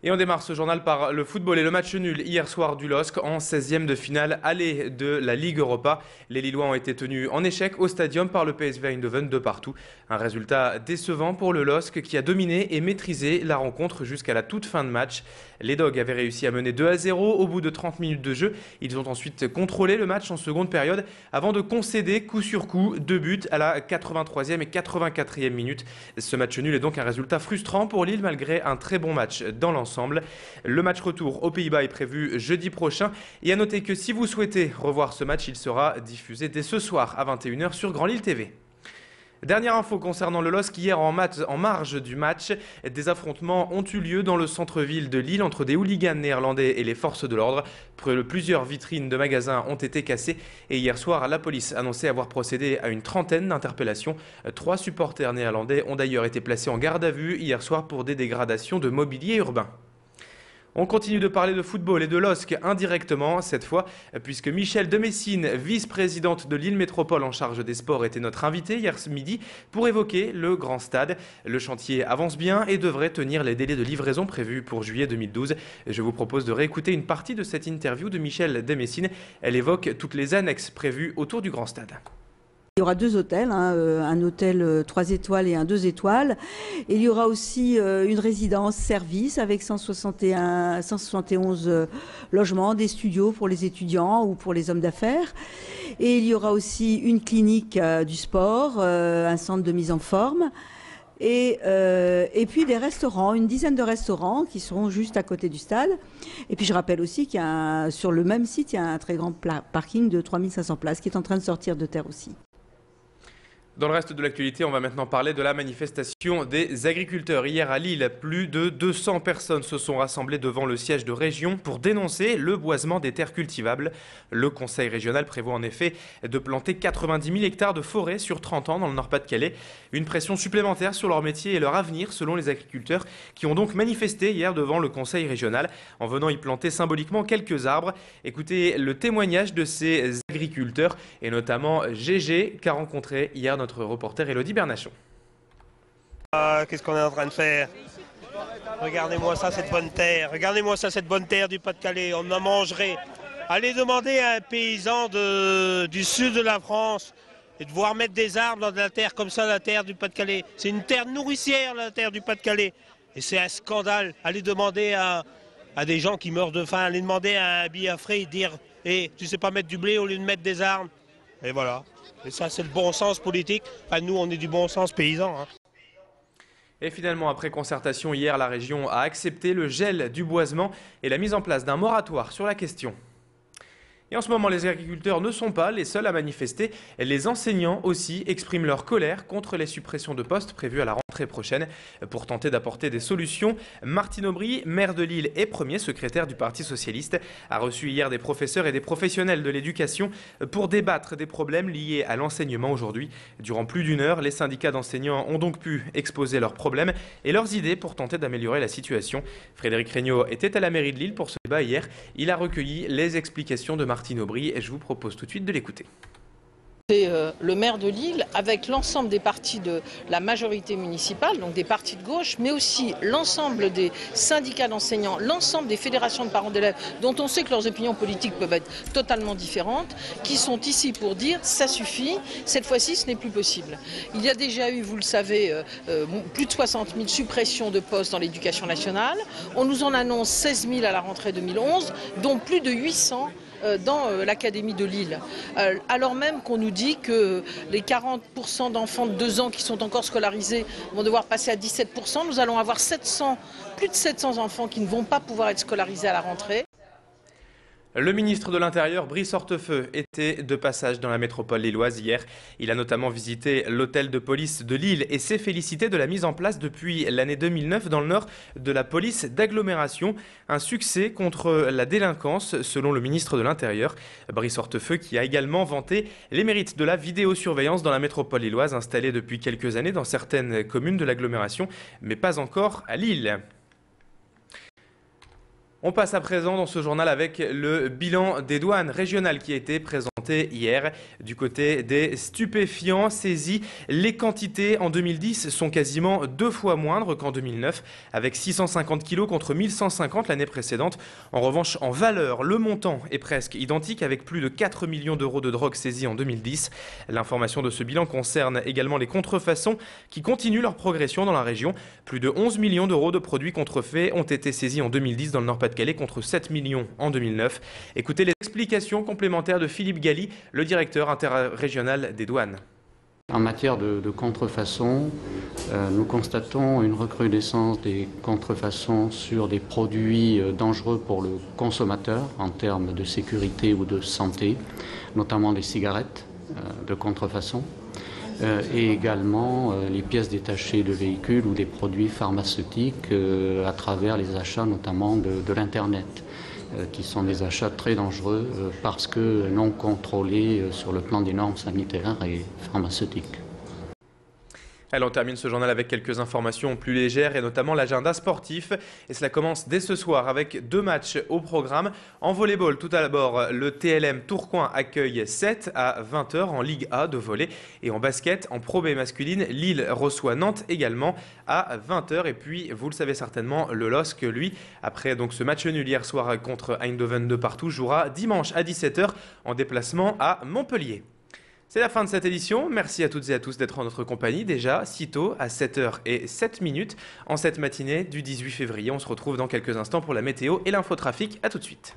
Et on démarre ce journal par le football et le match nul hier soir du LOSC en 16e de finale aller de la Ligue Europa. Les Lillois ont été tenus en échec au stadium par le PSV Eindhoven de partout. Un résultat décevant pour le LOSC qui a dominé et maîtrisé la rencontre jusqu'à la toute fin de match. Les Dogs avaient réussi à mener 2-0 au bout de 30 minutes de jeu. Ils ont ensuite contrôlé le match en seconde période avant de concéder coup sur coup 2 buts à la 83e et 84e minute. Ce match nul est donc un résultat frustrant pour Lille malgré un très bon match dans l'ensemble. Le match retour aux Pays-Bas est prévu jeudi prochain. Et à noter que si vous souhaitez revoir ce match, il sera diffusé dès ce soir à 21h sur Grand Lille TV. Dernière info concernant le LOSC, hier en marge du match, des affrontements ont eu lieu dans le centre-ville de Lille entre des hooligans néerlandais et les forces de l'ordre. Plusieurs vitrines de magasins ont été cassées et hier soir, la police annonçait avoir procédé à une trentaine d'interpellations. 3 supporters néerlandais ont d'ailleurs été placés en garde à vue hier soir pour des dégradations de mobilier urbain. On continue de parler de football et de LOSC indirectement cette fois, puisque Michel de Messine, vice-présidente de Lille Métropole en charge des sports, était notre invitée hier midi pour évoquer le grand stade. Le chantier avance bien et devrait tenir les délais de livraison prévus pour juillet 2012. Je vous propose de réécouter une partie de cette interview de Michel de Messine. Elle évoque toutes les annexes prévues autour du grand stade. Il y aura 2 hôtels, un hôtel 3 étoiles et un 2 étoiles. Et il y aura aussi une résidence-service avec 171 logements, des studios pour les étudiants ou pour les hommes d'affaires. Et il y aura aussi une clinique du sport, un centre de mise en forme. Et puis des restaurants, une dizaine de restaurants qui seront juste à côté du stade. Et puis je rappelle aussi sur le même site, il y a un très grand parking de 3500 places qui est en train de sortir de terre aussi. Dans le reste de l'actualité, on va maintenant parler de la manifestation des agriculteurs. Hier à Lille, plus de 200 personnes se sont rassemblées devant le siège de région pour dénoncer le boisement des terres cultivables. Le conseil régional prévoit en effet de planter 90 000 hectares de forêt sur 30 ans dans le Nord-Pas-de-Calais. Une pression supplémentaire sur leur métier et leur avenir selon les agriculteurs qui ont donc manifesté hier devant le conseil régional en venant y planter symboliquement quelques arbres. Écoutez le témoignage de ces agriculteurs et notamment Gégé qu'a rencontré hier notre reporter Elodie Bernachon. Qu'est-ce qu'on est en train de faire? Regardez-moi ça, cette bonne terre. Regardez-moi ça, cette bonne terre du Pas-de-Calais. On en mangerait. Allez demander à un paysan du sud de la France et de voir mettre des arbres dans de la terre comme ça, la terre du Pas-de-Calais. C'est une terre nourricière, la terre du Pas-de-Calais. Et c'est un scandale. Allez demander à des gens qui meurent de faim. Allez demander à un Biafré et dire hey, tu sais pas mettre du blé au lieu de mettre des arbres. Et voilà. Et ça, c'est le bon sens politique. Enfin, nous, on est du bon sens paysan. Et finalement, après concertation hier, la région a accepté le gel du boisement et la mise en place d'un moratoire sur la question. Et en ce moment, les agriculteurs ne sont pas les seuls à manifester. Les enseignants aussi expriment leur colère contre les suppressions de postes prévues à la rentrée prochaine. Pour tenter d'apporter des solutions, Martine Aubry, maire de Lille et premier secrétaire du Parti socialiste, a reçu hier des professeurs et des professionnels de l'éducation pour débattre des problèmes liés à l'enseignement aujourd'hui. Durant plus d'1 heure, les syndicats d'enseignants ont donc pu exposer leurs problèmes et leurs idées pour tenter d'améliorer la situation. Frédéric Regnault était à la mairie de Lille pour ce débat hier. Il a recueilli les explications de Martine Aubry et je vous propose tout de suite de l'écouter. C'est le maire de Lille avec l'ensemble des partis de la majorité municipale, donc des partis de gauche, mais aussi l'ensemble des syndicats d'enseignants, l'ensemble des fédérations de parents d'élèves, dont on sait que leurs opinions politiques peuvent être totalement différentes, qui sont ici pour dire ça suffit, cette fois-ci ce n'est plus possible. Il y a déjà eu, vous le savez, plus de 60 000 suppressions de postes dans l'éducation nationale. On nous en annonce 16 000 à la rentrée 2011, dont plus de 800 dans l'académie de Lille, alors même qu'on nous dit que les 40% d'enfants de 2 ans qui sont encore scolarisés vont devoir passer à 17%. Nous allons avoir plus de 700 enfants qui ne vont pas pouvoir être scolarisés à la rentrée. Le ministre de l'Intérieur, Brice Hortefeux, était de passage dans la métropole lilloise hier. Il a notamment visité l'hôtel de police de Lille et s'est félicité de la mise en place depuis l'année 2009 dans le nord de la police d'agglomération. Un succès contre la délinquance, selon le ministre de l'Intérieur. Brice Hortefeux qui a également vanté les mérites de la vidéosurveillance dans la métropole lilloise installée depuis quelques années dans certaines communes de l'agglomération, mais pas encore à Lille. On passe à présent dans ce journal avec le bilan des douanes régionales qui a été présenté présenté hier. Du côté des stupéfiants saisis, les quantités en 2010 sont quasiment 2 fois moindres qu'en 2009, avec 650 kg contre 1150 l'année précédente. En revanche, en valeur, le montant est presque identique, avec plus de 4 millions d'euros de drogue saisie en 2010. L'information de ce bilan concerne également les contrefaçons qui continuent leur progression dans la région. Plus de 11 millions d'euros de produits contrefaits ont été saisis en 2010 dans le Nord-Pas-de-Calais contre 7 millions en 2009. Écoutez les explications complémentaires de Philippe Galli, le directeur interrégional des douanes. En matière de contrefaçon, nous constatons une recrudescence des contrefaçons sur des produits dangereux pour le consommateur en termes de sécurité ou de santé, notamment les cigarettes de contrefaçon, et également les pièces détachées de véhicules ou des produits pharmaceutiques à travers les achats notamment de l'Internet, qui sont des achats très dangereux parce que non contrôlés sur le plan des normes sanitaires et pharmaceutiques. Alors, on termine ce journal avec quelques informations plus légères et notamment l'agenda sportif. Et cela commence dès ce soir avec 2 matchs au programme. En volleyball, tout d'abord, le TLM Tourcoing accueille 7 à 20h en Ligue A de volley. Et en basket, en Pro B masculine, Lille reçoit Nantes également à 20h. Et puis, vous le savez certainement, le LOSC, lui, après donc ce match nul hier soir contre Eindhoven de partout, jouera dimanche à 17h en déplacement à Montpellier. C'est la fin de cette édition. Merci à toutes et à tous d'être en notre compagnie déjà si tôt à 7h07 en cette matinée du 18 février. On se retrouve dans quelques instants pour la météo et l'infotrafic. À tout de suite.